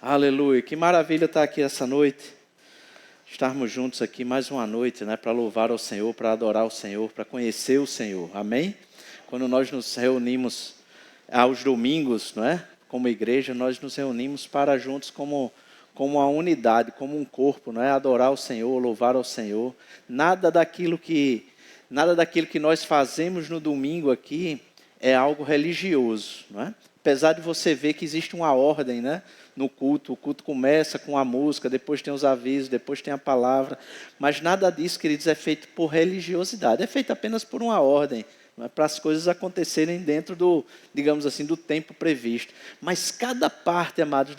Aleluia, que maravilha estar aqui essa noite, estarmos juntos aqui mais uma noite, né, para louvar ao Senhor, para adorar o Senhor, para conhecer o Senhor, amém? Quando nós nos reunimos aos domingos, não é? Como igreja, nós nos reunimos para juntos como uma unidade, como um corpo, não é? Adorar o Senhor, louvar ao Senhor. Nada daquilo que nós fazemos no domingo aqui é algo religioso, não é? Apesar de você ver que existe uma ordem, né, no culto. O culto começa com a música, depois tem os avisos, depois tem a palavra. Mas nada disso, queridos, é feito por religiosidade. É feito apenas por uma ordem, não é? Para as coisas acontecerem dentro do, digamos assim, do tempo previsto. Mas cada parte, amados,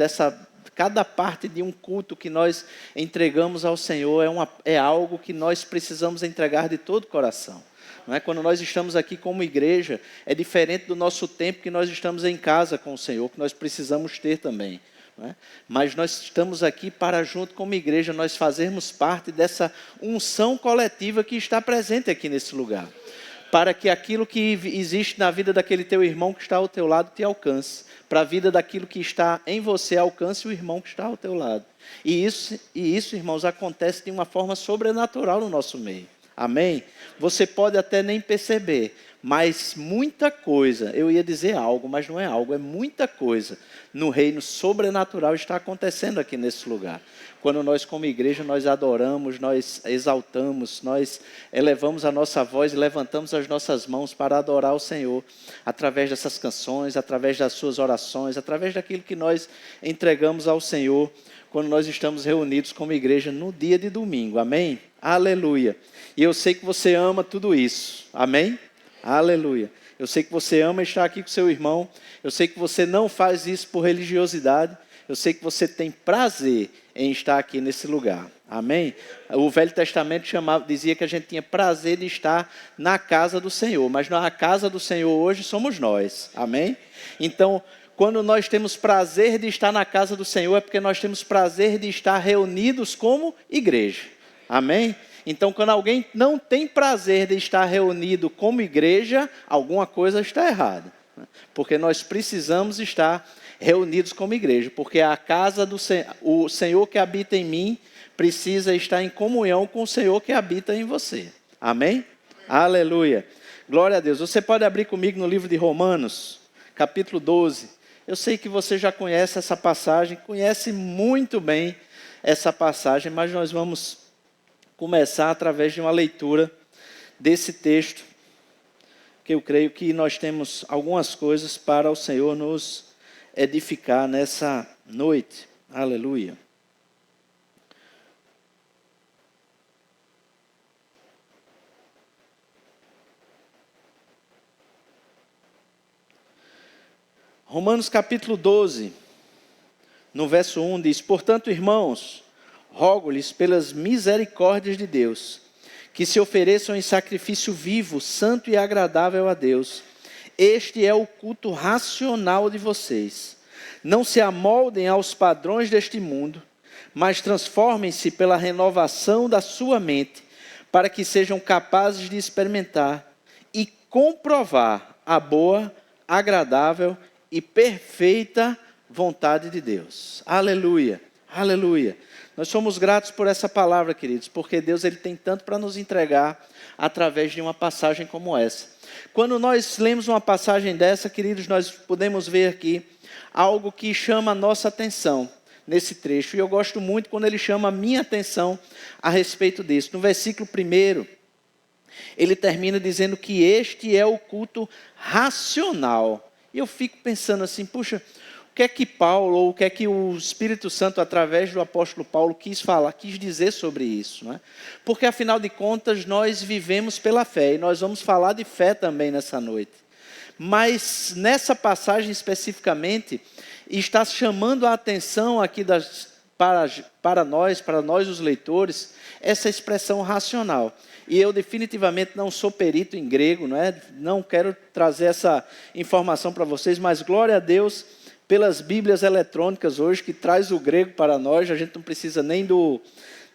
cada parte de um culto que nós entregamos ao Senhor é algo que nós precisamos entregar de todo o coração. Não é? Quando nós estamos aqui como igreja, é diferente do nosso tempo que nós estamos em casa com o Senhor, que nós precisamos ter também. Não é? Mas nós estamos aqui para, junto como igreja, nós fazermos parte dessa unção coletiva que está presente aqui nesse lugar. Para que aquilo que existe na vida daquele teu irmão que está ao teu lado te alcance. Para a vida daquilo que está em você alcance o irmão que está ao teu lado. E isso, irmãos, acontece de uma forma sobrenatural no nosso meio. Amém? Você pode até nem perceber, mas muita coisa, eu ia dizer algo, mas não é algo, é muita coisa no reino sobrenatural está acontecendo aqui nesse lugar. Quando nós como igreja, nós adoramos, nós exaltamos, nós elevamos a nossa voz e levantamos as nossas mãos para adorar o Senhor, através dessas canções, através das suas orações, através daquilo que nós entregamos ao Senhor, quando nós estamos reunidos como igreja no dia de domingo, amém? Aleluia. E eu sei que você ama tudo isso, amém? Aleluia. Eu sei que você ama estar aqui com seu irmão, eu sei que você não faz isso por religiosidade, eu sei que você tem prazer em estar aqui nesse lugar, amém? O Velho Testamento dizia que a gente tinha prazer de estar na casa do Senhor, mas na casa do Senhor hoje somos nós, amém? Então, quando nós temos prazer de estar na casa do Senhor, é porque nós temos prazer de estar reunidos como igreja. Amém? Então, quando alguém não tem prazer de estar reunido como igreja, alguma coisa está errada. Porque nós precisamos estar reunidos como igreja. Porque a casa do Senhor, o Senhor que habita em mim, precisa estar em comunhão com o Senhor que habita em você. Amém? Aleluia. Glória a Deus. Você pode abrir comigo no livro de Romanos, capítulo 12. Eu sei que você já conhece essa passagem, conhece muito bem essa passagem, mas nós vamos começar através de uma leitura desse texto, que eu creio que nós temos algumas coisas para o Senhor nos edificar nessa noite. Aleluia. Romanos capítulo 12, no verso 1 diz: Portanto, irmãos, rogo-lhes pelas misericórdias de Deus, que se ofereçam em sacrifício vivo, santo e agradável a Deus. Este é o culto racional de vocês. Não se amoldem aos padrões deste mundo, mas transformem-se pela renovação da sua mente, para que sejam capazes de experimentar e comprovar a boa, agradável e perfeita vontade de Deus. Aleluia, aleluia. Nós somos gratos por essa palavra, queridos, porque Deus ele tem tanto para nos entregar através de uma passagem como essa. Quando nós lemos uma passagem dessa, queridos, nós podemos ver aqui algo que chama a nossa atenção nesse trecho. E eu gosto muito quando ele chama a minha atenção a respeito disso. No versículo 1, ele termina dizendo que este é o culto racional. E eu fico pensando assim, puxa, o que é que Paulo, ou o que é que o Espírito Santo, através do apóstolo Paulo, quis dizer sobre isso, não é? Porque, afinal de contas, nós vivemos pela fé, e nós vamos falar de fé também nessa noite. Mas, nessa passagem especificamente, está chamando a atenção aqui para nós os leitores, essa expressão racional. E eu definitivamente não sou perito em grego, não é? Não quero trazer essa informação para vocês, mas glória a Deus pelas Bíblias eletrônicas hoje, que traz o grego para nós. A gente não precisa nem do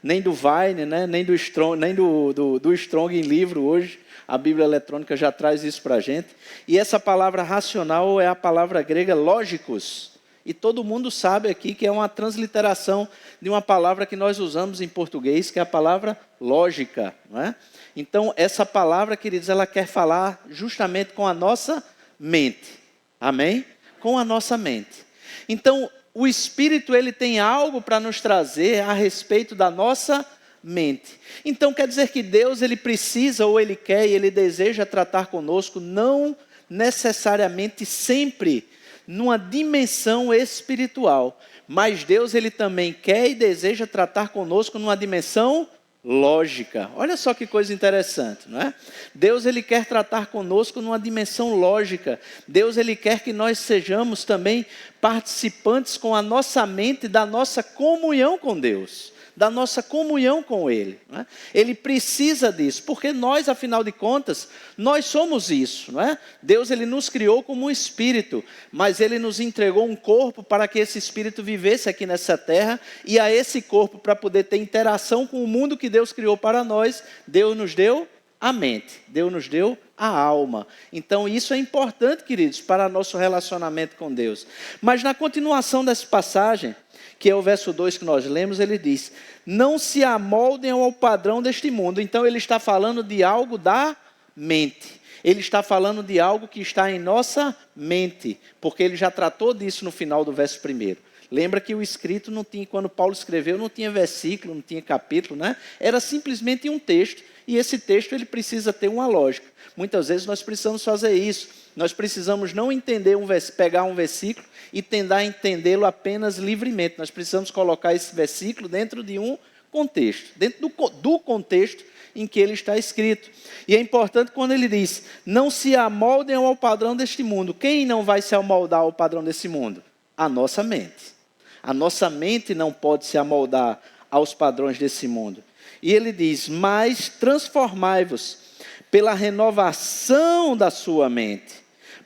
Vine, né? nem do Strong em livro hoje. A Bíblia eletrônica já traz isso para a gente. E essa palavra racional é a palavra grega lógicos, E todo mundo sabe aqui que é uma transliteração de uma palavra que nós usamos em português, que é a palavra lógica, não é? Então, essa palavra, queridos, ela quer falar justamente com a nossa mente. Amém? Com a nossa mente. Então, o Espírito, ele tem algo para nos trazer a respeito da nossa mente. Então, quer dizer que Deus, ele precisa, ou ele quer, e ele deseja tratar conosco, não necessariamente sempre numa dimensão espiritual, mas Deus, ele também quer e deseja tratar conosco numa dimensão lógica. Olha só que coisa interessante, não é? Deus, ele quer tratar conosco numa dimensão lógica. Deus, ele quer que nós sejamos também participantes com a nossa mente da nossa comunhão com Deus, da nossa comunhão com Ele, não é? Ele precisa disso, porque nós, afinal de contas, nós somos isso, não é? Deus, ele nos criou como um espírito, mas ele nos entregou um corpo para que esse espírito vivesse aqui nessa terra, e a esse corpo, para poder ter interação com o mundo que Deus criou para nós, Deus nos deu a mente, Deus nos deu a alma. Então isso é importante, queridos, para nosso relacionamento com Deus. Mas na continuação dessa passagem, que é o verso 2 que nós lemos, ele diz: não se amoldem ao padrão deste mundo. Então ele está falando de algo da mente. Ele está falando de algo que está em nossa mente, porque ele já tratou disso no final do verso 1. Lembra que o escrito não tinha, quando Paulo escreveu, não tinha versículo, não tinha capítulo, né? Era simplesmente um texto, e esse texto ele precisa ter uma lógica. Muitas vezes nós precisamos fazer isso. Nós precisamos não entender pegar um versículo e tentar entendê-lo apenas livremente. Nós precisamos colocar esse versículo dentro de um contexto, dentro do contexto em que ele está escrito. E é importante quando ele diz: não se amoldem ao padrão deste mundo. Quem não vai se amoldar ao padrão desse mundo? A nossa mente. A nossa mente não pode se amoldar aos padrões desse mundo. E ele diz: mas transformai-vos pela renovação da sua mente,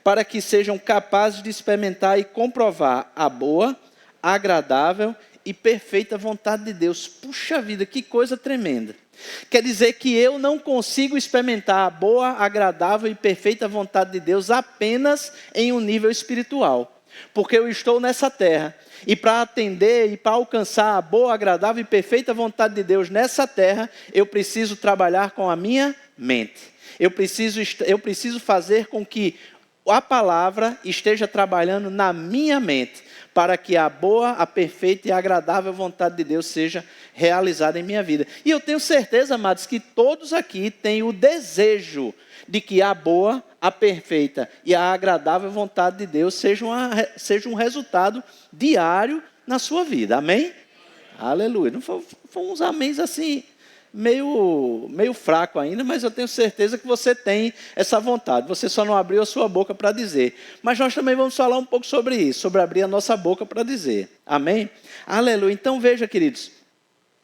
para que sejam capazes de experimentar e comprovar a boa, agradável e perfeita vontade de Deus. Puxa vida, que coisa tremenda. Quer dizer que eu não consigo experimentar a boa, agradável e perfeita vontade de Deus apenas em um nível espiritual. Porque eu estou nessa terra, e para atender e para alcançar a boa, agradável e perfeita vontade de Deus nessa terra, eu preciso trabalhar com a minha mente. Eu preciso fazer com que a palavra esteja trabalhando na minha mente, para que a boa, a perfeita e a agradável vontade de Deus seja realizada em minha vida. E eu tenho certeza, amados, que todos aqui têm o desejo de que a boa, a perfeita e a agradável vontade de Deus seja um resultado diário na sua vida. Amém? Aleluia. Não foi uns améns assim, meio fraco ainda, mas eu tenho certeza que você tem essa vontade. Você só não abriu a sua boca para dizer. Mas nós também vamos falar um pouco sobre isso, sobre abrir a nossa boca para dizer. Amém? Aleluia. Então veja, queridos,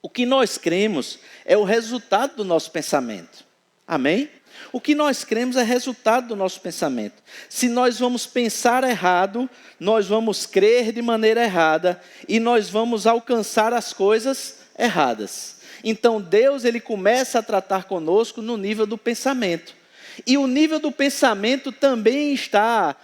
o que nós cremos é o resultado do nosso pensamento. Amém? O que nós cremos é resultado do nosso pensamento. Se nós vamos pensar errado, nós vamos crer de maneira errada e nós vamos alcançar as coisas erradas. Então Deus, ele começa a tratar conosco no nível do pensamento. E o nível do pensamento também está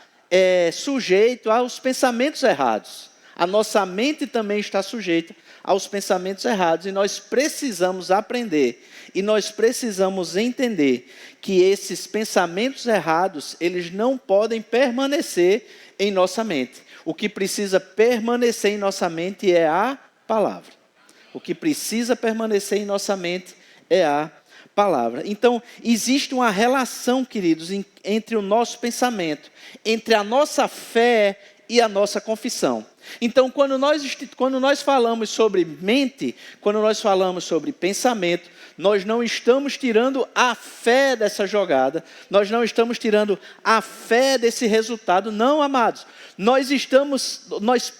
sujeito aos pensamentos errados. A nossa mente também está sujeita aos pensamentos errados. E nós precisamos aprender e nós precisamos entender que esses pensamentos errados, eles não podem permanecer em nossa mente. O que precisa permanecer em nossa mente é a palavra. O que precisa permanecer em nossa mente é a palavra. Então, existe uma relação, queridos, entre o nosso pensamento, entre a nossa fé e a nossa confissão. Então, quando nós falamos sobre mente, quando nós falamos sobre pensamento, nós não estamos tirando a fé dessa jogada, nós não estamos tirando a fé desse resultado, não, amados. Nós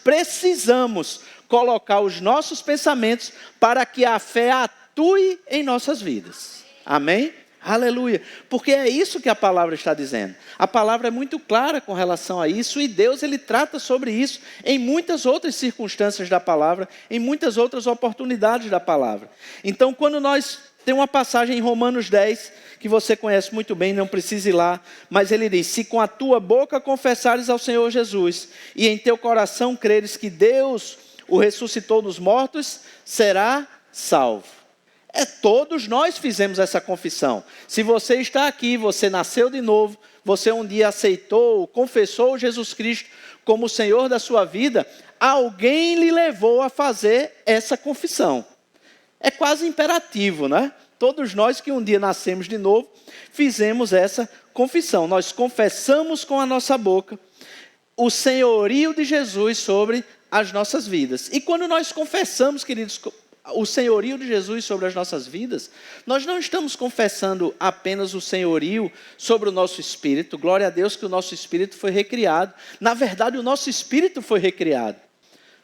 precisamos colocar os nossos pensamentos para que a fé atue em nossas vidas. Amém? Aleluia. Porque é isso que a palavra está dizendo. A palavra é muito clara com relação a isso e Deus, ele trata sobre isso em muitas outras circunstâncias da palavra, em muitas outras oportunidades da palavra. Então, quando nós Tem uma passagem em Romanos 10, que você conhece muito bem, não precisa ir lá, mas ele diz: se com a tua boca confessares ao Senhor Jesus, e em teu coração creres que Deus o ressuscitou dos mortos, será salvo. Todos nós fizemos essa confissão. Se você está aqui, você nasceu de novo, você um dia aceitou, confessou Jesus Cristo como o Senhor da sua vida, alguém lhe levou a fazer essa confissão. É quase imperativo, né? Todos nós que um dia nascemos de novo, fizemos essa confissão. Nós confessamos com a nossa boca o senhorio de Jesus sobre as nossas vidas. E quando nós confessamos, queridos, o senhorio de Jesus sobre as nossas vidas, nós não estamos confessando apenas o senhorio sobre o nosso espírito. Glória a Deus que o nosso espírito foi recriado. Na verdade, o nosso espírito foi recriado.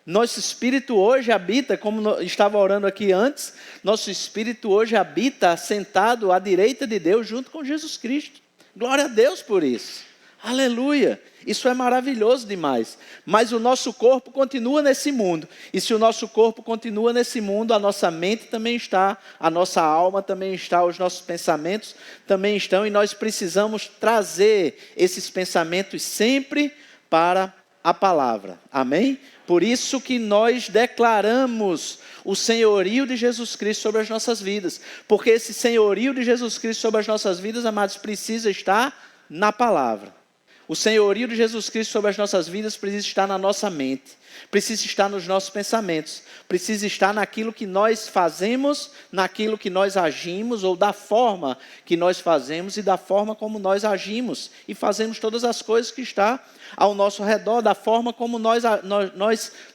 Nosso espírito hoje habita, como estava orando aqui antes, nosso espírito hoje habita sentado à direita de Deus junto com Jesus Cristo. Glória a Deus por isso. Aleluia. Isso é maravilhoso demais. Mas o nosso corpo continua nesse mundo. E se o nosso corpo continua nesse mundo, a nossa mente também está, a nossa alma também está, os nossos pensamentos também estão. E nós precisamos trazer esses pensamentos sempre para a palavra. Amém? Por isso que nós declaramos o senhorio de Jesus Cristo sobre as nossas vidas. Porque esse senhorio de Jesus Cristo sobre as nossas vidas, amados, precisa estar na palavra. O senhorio de Jesus Cristo sobre as nossas vidas precisa estar na nossa mente, precisa estar nos nossos pensamentos, precisa estar naquilo que nós fazemos, naquilo que nós agimos, ou da forma que nós fazemos e da forma como nós agimos e fazemos todas as coisas que está ao nosso redor, da forma como nós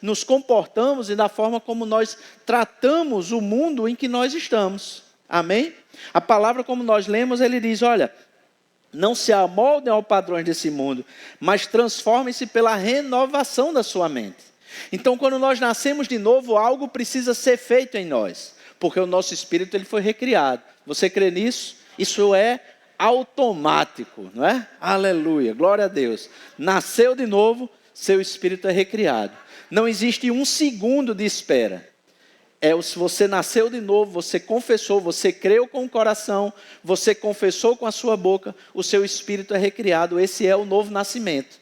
nos comportamos e da forma como nós tratamos o mundo em que nós estamos. Amém? A palavra, como nós lemos, ele diz, olha, não se amoldem aos padrões desse mundo, mas transformem-se pela renovação da sua mente. Então, quando nós nascemos de novo, algo precisa ser feito em nós, porque o nosso espírito ele foi recriado. Você crê nisso? Isso é automático, não é? Aleluia, glória a Deus. Nasceu de novo, seu espírito é recriado. Não existe um segundo de espera. Se você nasceu de novo, você confessou, você creu com o coração, você confessou com a sua boca, o seu espírito é recriado. Esse é o novo nascimento.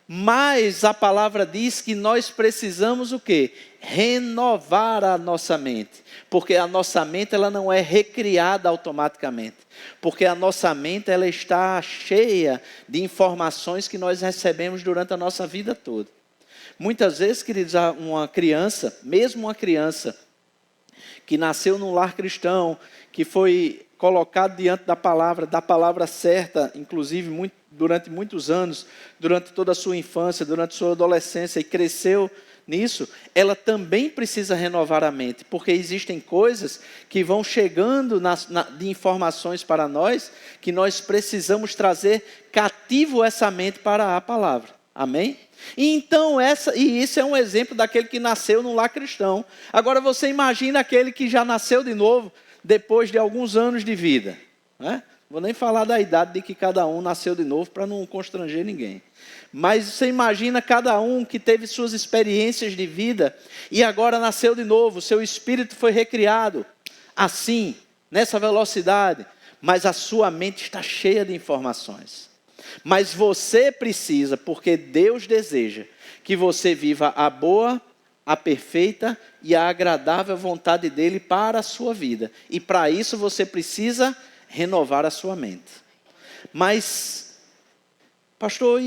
Mas a palavra diz que nós precisamos o quê? Renovar a nossa mente. Porque a nossa mente ela não é recriada automaticamente. Porque a nossa mente ela está cheia de informações que nós recebemos durante a nossa vida toda. Muitas vezes, queridos, uma criança, mesmo uma criança que nasceu num lar cristão, que foi colocado diante da palavra certa, inclusive durante muitos anos, durante toda a sua infância, durante a sua adolescência, e cresceu nisso, ela também precisa renovar a mente, porque existem coisas que vão chegando de informações para nós, que nós precisamos trazer cativo essa mente para a palavra. Amém? E então, isso é um exemplo daquele que nasceu num lar cristão. Agora você imagina aquele que já nasceu de novo, depois de alguns anos de vida. Né? Vou nem falar da idade de que cada um nasceu de novo, para não constranger ninguém. Mas você imagina cada um que teve suas experiências de vida, e agora nasceu de novo, seu espírito foi recriado, assim, nessa velocidade, mas a sua mente está cheia de informações. Mas você precisa, porque Deus deseja que você viva a boa, a perfeita e a agradável vontade dEle para a sua vida. E para isso você precisa renovar a sua mente. Mas, pastor,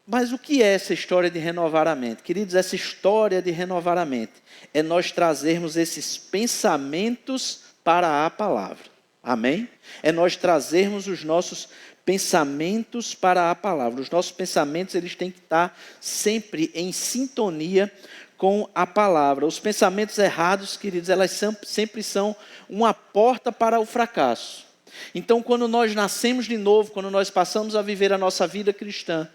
mas o que é essa história de renovar a mente? Queridos, essa história de renovar a mente é nós trazermos esses pensamentos para a palavra. Amém? É nós trazermos os nossos pensamentos para a palavra. Os nossos pensamentos eles têm que estar sempre em sintonia com a palavra. Os pensamentos errados, queridos, elas sempre são uma porta para o fracasso. Então, quando nós nascemos de novo, quando nós passamos a viver a nossa vida cristã,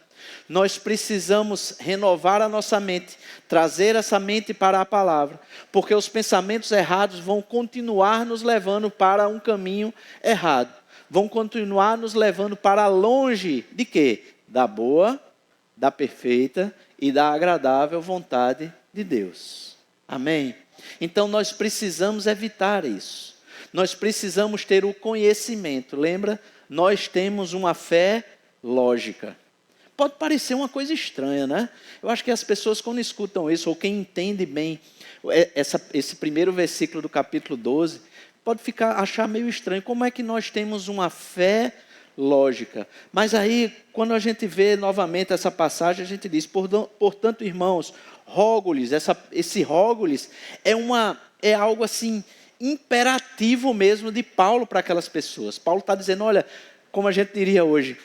nós precisamos renovar a nossa mente, trazer essa mente para a palavra, porque os pensamentos errados vão continuar nos levando para um caminho errado. Vão continuar nos levando para longe de quê? Da boa, da perfeita e da agradável vontade de Deus. Amém? Então nós precisamos evitar isso. Nós precisamos ter o conhecimento. Lembra? Nós temos uma fé lógica. Pode parecer uma coisa estranha, né? Eu acho que as pessoas, quando escutam isso, ou quem entende bem esse primeiro versículo do capítulo 12, pode achar meio estranho. Como é que nós temos uma fé lógica? Mas aí, quando a gente vê novamente essa passagem, a gente diz: portanto, irmãos, rogo-lhes. Esse rogo-lhes é algo assim, imperativo mesmo de Paulo para aquelas pessoas. Paulo está dizendo, olha, como a gente diria hoje,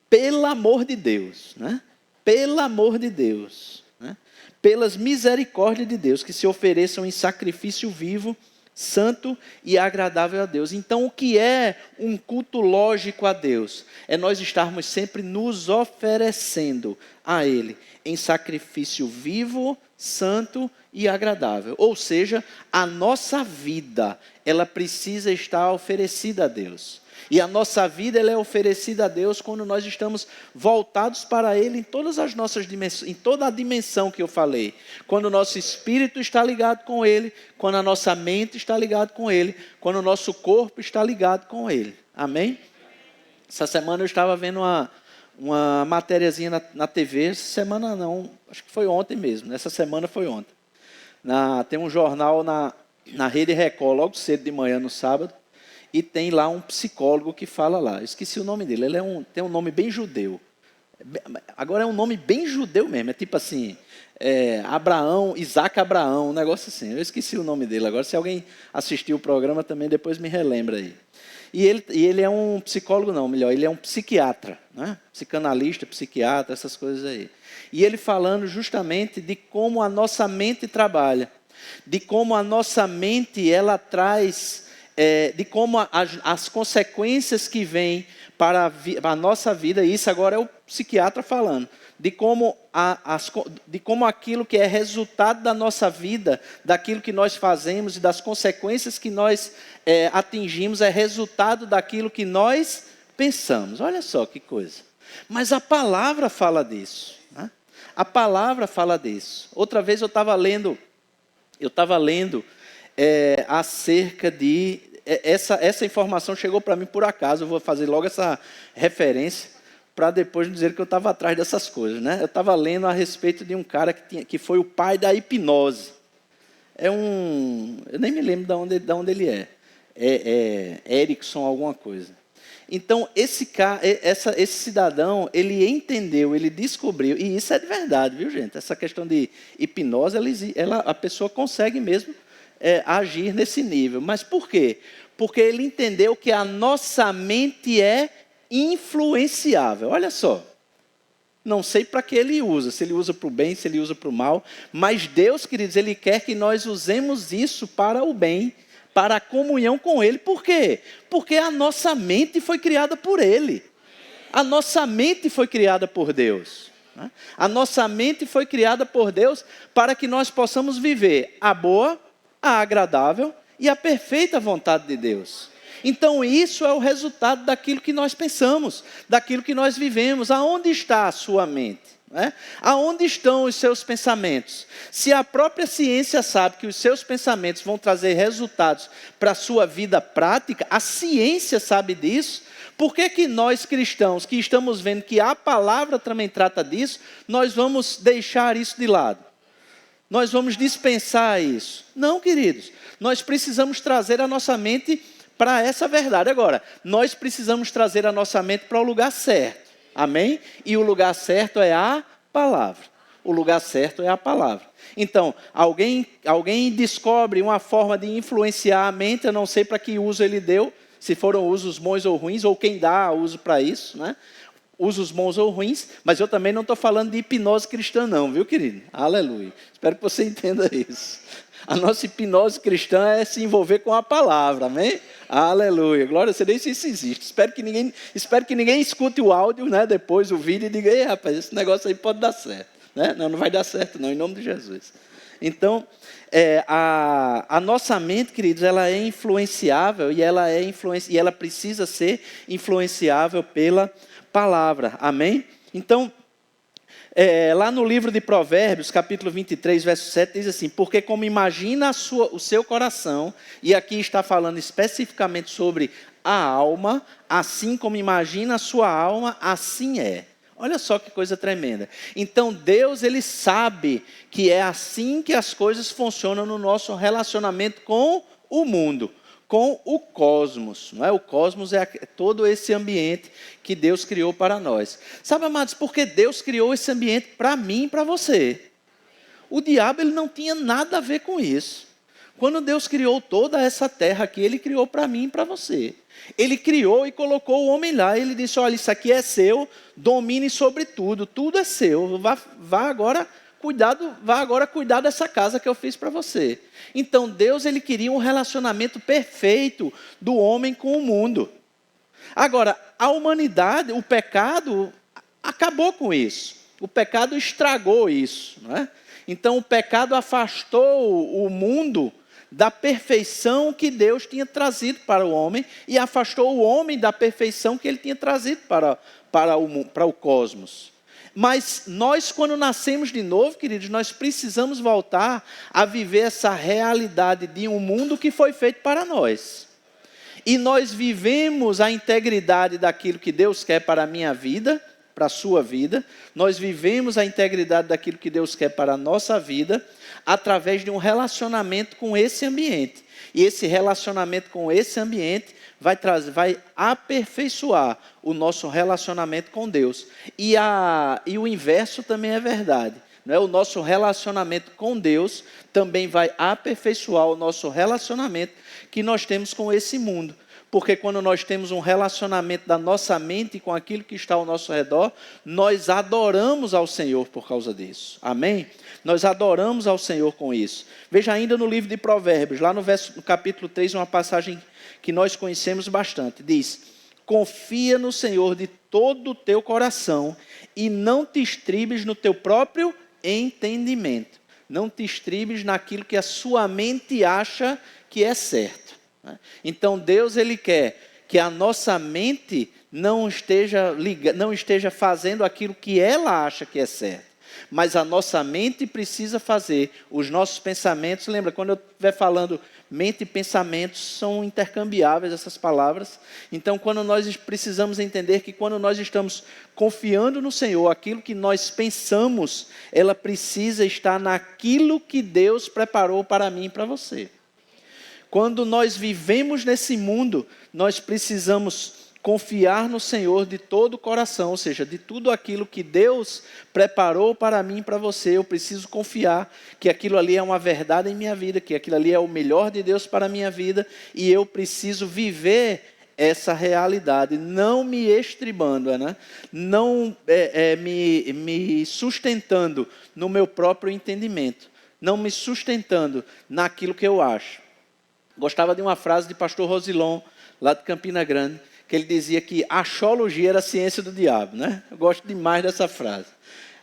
pelo amor de Deus, né? Pelo amor de Deus, né? Pelas misericórdias de Deus, que se ofereçam em sacrifício vivo, santo e agradável a Deus. Então, o que é um culto lógico a Deus? É nós estarmos sempre nos oferecendo a Ele em sacrifício vivo, santo e agradável. Ou seja, a nossa vida, ela precisa estar oferecida a Deus. E a nossa vida, ela é oferecida a Deus quando nós estamos voltados para Ele em todas as nossas dimensões, em toda a dimensão que eu falei. Quando o nosso espírito está ligado com Ele, quando a nossa mente está ligada com Ele, quando o nosso corpo está ligado com Ele. Amém? Essa semana eu estava vendo uma matériazinha na TV, essa semana não, acho que foi ontem mesmo, nessa semana foi ontem. Tem um jornal na Rede Record, logo cedo de manhã no sábado, e tem lá um psicólogo que fala lá. Eu esqueci o nome dele. Ele tem um nome bem judeu. Agora é um nome bem judeu mesmo. É tipo assim, Isaac Abraão, um negócio assim. Eu esqueci o nome dele. Agora, se alguém assistiu o programa também, depois me relembra aí. E ele é um psicólogo, não, melhor, ele é um psiquiatra, né? Psicanalista, psiquiatra, essas coisas aí. E ele falando justamente de como a nossa mente trabalha, de como a nossa mente, ela traz... de como as consequências que vêm para a nossa vida, e isso agora é o psiquiatra falando, de como aquilo que é resultado da nossa vida, daquilo que nós fazemos e das consequências que nós atingimos, é resultado daquilo que nós pensamos. Olha só que coisa. Mas a palavra fala disso, né? A palavra fala disso. Outra vez eu estava lendo acerca de... Essa informação chegou para mim por acaso, eu vou fazer logo essa referência, para depois não dizer que eu estava atrás dessas coisas, né? Eu estava lendo a respeito de um cara que foi o pai da hipnose. Eu nem me lembro de onde ele é. Erickson alguma coisa. Então, esse cidadão, ele entendeu, ele descobriu, e isso é de verdade, viu, gente? Essa questão de hipnose, a pessoa consegue mesmo agir nesse nível. Mas por quê? Porque ele entendeu que a nossa mente é influenciável. Olha só. Não sei para que ele usa, se ele usa para o bem, se ele usa para o mal, mas Deus, queridos, Ele quer que nós usemos isso para o bem, para a comunhão com Ele. Por quê? Porque a nossa mente foi criada por Ele. A nossa mente foi criada por Deus. A nossa mente foi criada por Deus para que nós possamos viver a boa, a agradável e a perfeita vontade de Deus. Então isso é o resultado daquilo que nós pensamos, daquilo que nós vivemos. Aonde está a sua mente? Aonde estão os seus pensamentos? Se a própria ciência sabe que os seus pensamentos vão trazer resultados para a sua vida prática, a ciência sabe disso, por que nós cristãos, que estamos vendo que a palavra também trata disso, nós vamos deixar isso de lado? Nós vamos dispensar isso? Não, queridos. Nós precisamos trazer a nossa mente para essa verdade. Agora, nós precisamos trazer a nossa mente para o lugar certo. Amém? E o lugar certo é a palavra. O lugar certo é a palavra. Então, alguém descobre uma forma de influenciar a mente, eu não sei para que uso ele deu, se foram usos bons ou ruins, ou quem dá uso para isso, né? Usos bons ou ruins, mas eu também não estou falando de hipnose cristã não, viu, querido? Aleluia. Espero que você entenda isso. A nossa hipnose cristã é se envolver com a palavra, amém? Aleluia. Glória a Deus, nem sei se isso existe. Espero que ninguém escute o áudio, né, depois o vídeo e diga, ei, rapaz, esse negócio aí pode dar certo. Né? Não vai dar certo não, em nome de Jesus. Então, a nossa mente, queridos, ela é influenciável e ela precisa ser influenciável pela palavra, amém? Então, Lá no livro de Provérbios, capítulo 23, verso 7, diz assim: porque como imagina o seu coração, e aqui está falando especificamente sobre a alma, assim como imagina a sua alma, assim é. Olha só que coisa tremenda. Então Deus, Ele sabe que é assim que as coisas funcionam no nosso relacionamento com o mundo, com o cosmos, não é? O cosmos é todo esse ambiente que Deus criou para nós. Sabe, amados, porque Deus criou esse ambiente para mim e para você. O diabo, ele não tinha nada a ver com isso. Quando Deus criou toda essa terra aqui, Ele criou para mim e para você. Ele criou e colocou o homem lá. Ele disse: olha, isso aqui é seu, domine sobre tudo, tudo é seu. Vá agora cuidar dessa casa que eu fiz para você. Então Deus, Ele queria um relacionamento perfeito do homem com o mundo. Agora, a humanidade, o pecado, acabou com isso. O pecado estragou isso, não é? Então o pecado afastou o mundo da perfeição que Deus tinha trazido para o homem e afastou o homem da perfeição que Ele tinha trazido para o cosmos. Mas nós, quando nascemos de novo, queridos, nós precisamos voltar a viver essa realidade de um mundo que foi feito para nós. E nós vivemos a integridade daquilo que Deus quer para a minha vida, para a sua vida. Nós vivemos a integridade daquilo que Deus quer para a nossa vida, através de um relacionamento com esse ambiente. E esse relacionamento com esse ambiente vai aperfeiçoar o nosso relacionamento com Deus. E o inverso também é verdade. Não é? O nosso relacionamento com Deus também vai aperfeiçoar o nosso relacionamento que nós temos com esse mundo. Porque quando nós temos um relacionamento da nossa mente com aquilo que está ao nosso redor, nós adoramos ao Senhor por causa disso. Amém? Nós adoramos ao Senhor com isso. Veja ainda no livro de Provérbios, lá no capítulo 3, uma passagem que nós conhecemos bastante. Diz: confia no Senhor de todo o teu coração e não te estribes no teu próprio entendimento. Não te estribes naquilo que a sua mente acha que é certo. Então Deus, Ele quer que a nossa mente não esteja fazendo aquilo que ela acha que é certo. Mas a nossa mente precisa fazer, os nossos pensamentos, lembra, quando eu estiver falando mente e pensamentos, são intercambiáveis essas palavras. Então, quando nós precisamos entender que quando nós estamos confiando no Senhor, aquilo que nós pensamos, ela precisa estar naquilo que Deus preparou para mim e para você. Quando nós vivemos nesse mundo, nós precisamos confiar no Senhor de todo o coração, ou seja, de tudo aquilo que Deus preparou para mim e para você. Eu preciso confiar que aquilo ali é uma verdade em minha vida, que aquilo ali é o melhor de Deus para a minha vida, e eu preciso viver essa realidade, não me estribando, né? Não me sustentando no meu próprio entendimento, não me sustentando naquilo que eu acho. Gostava de uma frase de pastor Rosilon, lá de Campina Grande, que ele dizia que a axologia era a ciência do diabo, né? Eu gosto demais dessa frase.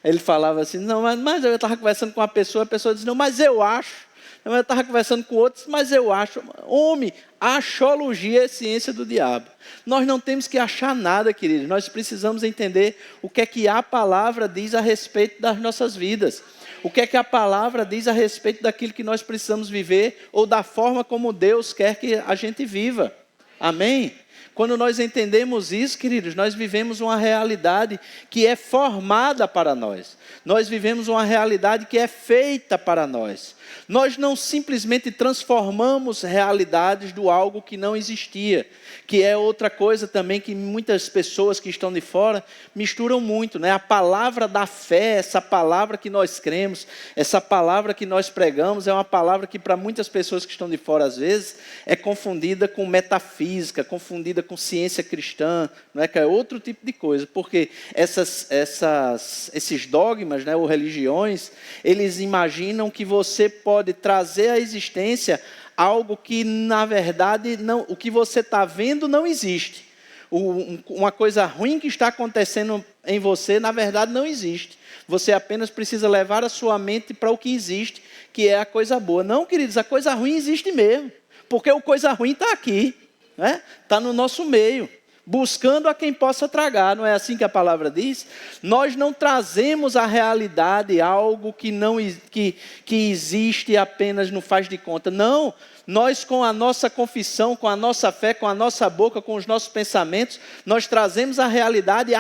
Ele falava assim: não, mas eu estava conversando com uma pessoa, a pessoa dizia: não, mas eu acho. Não, eu estava conversando com outros, mas eu acho. Homem, a axologia é a ciência do diabo. Nós não temos que achar nada, queridos. Nós precisamos entender o que é que a palavra diz a respeito das nossas vidas. O que é que a palavra diz a respeito daquilo que nós precisamos viver, ou da forma como Deus quer que a gente viva. Amém? Quando nós entendemos isso, queridos, nós vivemos uma realidade que é formada para nós. Nós vivemos uma realidade que é feita para nós. Nós não simplesmente transformamos realidades do algo que não existia, que é outra coisa também que muitas pessoas que estão de fora misturam muito, né? A palavra da fé, essa palavra que nós cremos, essa palavra que nós pregamos, é uma palavra que para muitas pessoas que estão de fora, às vezes, é confundida com metafísica, confundida com ciência cristã, não é? Que é outro tipo de coisa, porque esses dogmas, né, ou religiões, eles imaginam que você pode trazer à existência algo que, na verdade, não, o que você está vendo não existe. Uma coisa ruim que está acontecendo em você, na verdade, não existe. Você apenas precisa levar a sua mente para o que existe, que é a coisa boa. Não, queridos, a coisa ruim existe mesmo, porque a coisa ruim está aqui, né? Está no nosso meio. buscando a quem possa tragar. Não é assim que a palavra diz? Nós não trazemos à realidade algo que existe e apenas não faz de conta. Não, nós com a nossa confissão, com a nossa fé, com a nossa boca, com os nossos pensamentos, nós trazemos à realidade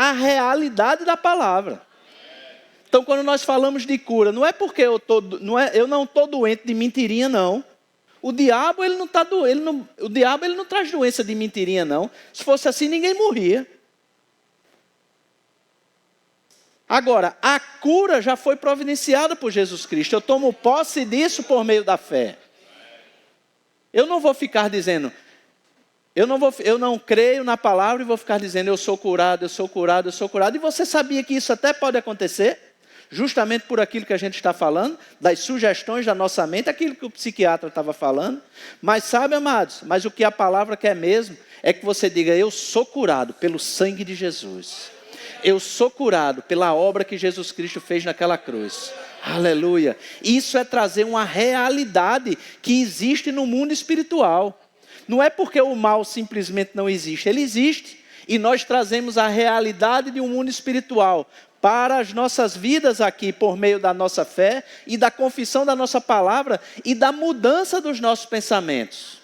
da palavra. Então, quando nós falamos de cura, não é porque eu não estou doente de mentirinha, não. O diabo, ele não traz doença de mentirinha, não. Se fosse assim, ninguém morria. Agora, a cura já foi providenciada por Jesus Cristo. Eu tomo posse disso por meio da fé. Eu não vou ficar dizendo, eu não creio na palavra e vou ficar dizendo, eu sou curado, eu sou curado, eu sou curado. E você sabia que isso até pode acontecer? Justamente por aquilo que a gente está falando, das sugestões da nossa mente, aquilo que o psiquiatra estava falando. Mas sabe, amados, mas o que a palavra quer mesmo é que você diga, eu sou curado pelo sangue de Jesus. Eu sou curado pela obra que Jesus Cristo fez naquela cruz. Aleluia. Isso é trazer uma realidade que existe no mundo espiritual. Não é porque o mal simplesmente não existe, ele existe. E nós trazemos a realidade de um mundo espiritual para as nossas vidas aqui, por meio da nossa fé e da confissão da nossa palavra e da mudança dos nossos pensamentos.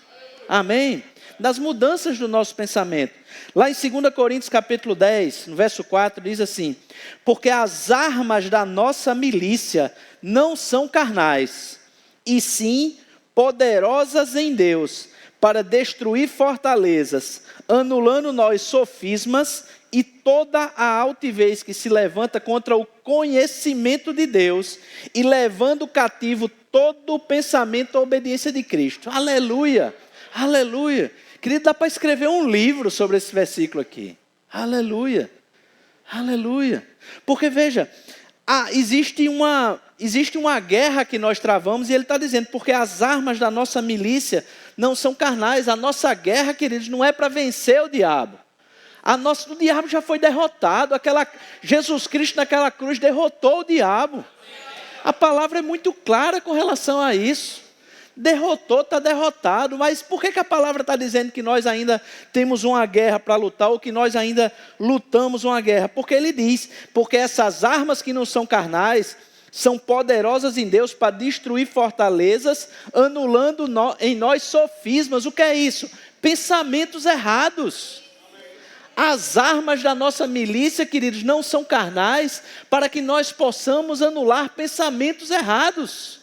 Amém? Das mudanças do nosso pensamento. Lá em 2 Coríntios capítulo 10, no verso 4, diz assim, porque as armas da nossa milícia não são carnais, e sim poderosas em Deus, para destruir fortalezas, anulando nós sofismas e toda a altivez que se levanta contra o conhecimento de Deus e levando cativo todo o pensamento à obediência de Cristo. Aleluia, aleluia. Querido, dá para escrever um livro sobre esse versículo aqui. Aleluia, aleluia. Porque veja, existe uma guerra que nós travamos e ele está dizendo, porque as armas da nossa milícia não são carnais. A nossa guerra, queridos, não é para vencer o diabo. O diabo já foi derrotado. Jesus Cristo naquela cruz derrotou o diabo. A palavra é muito clara com relação a isso. Derrotou, está derrotado. Mas por que a palavra está dizendo que nós ainda temos uma guerra para lutar, ou que nós ainda lutamos uma guerra? Porque ele diz, porque essas armas que não são carnais, são poderosas em Deus para destruir fortalezas, anulando em nós sofismas. O que é isso? Pensamentos errados. As armas da nossa milícia, queridos, não são carnais, para que nós possamos anular pensamentos errados.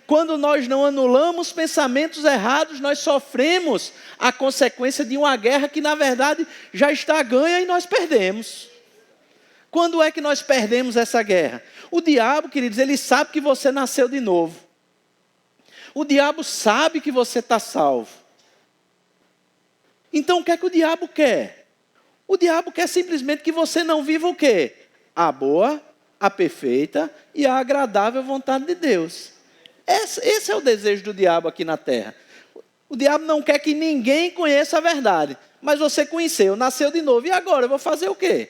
Quando nós não anulamos pensamentos errados, nós sofremos a consequência de uma guerra que, na verdade, já está ganha e nós perdemos. Quando é que nós perdemos essa guerra? O diabo, queridos, ele sabe que você nasceu de novo. O diabo sabe que você está salvo. Então, o que é que o diabo quer? O diabo quer simplesmente que você não viva o quê? A boa, a perfeita e a agradável vontade de Deus. Esse é o desejo do diabo aqui na terra. O diabo não quer que ninguém conheça a verdade. Mas você conheceu, nasceu de novo. E agora, eu vou fazer o quê?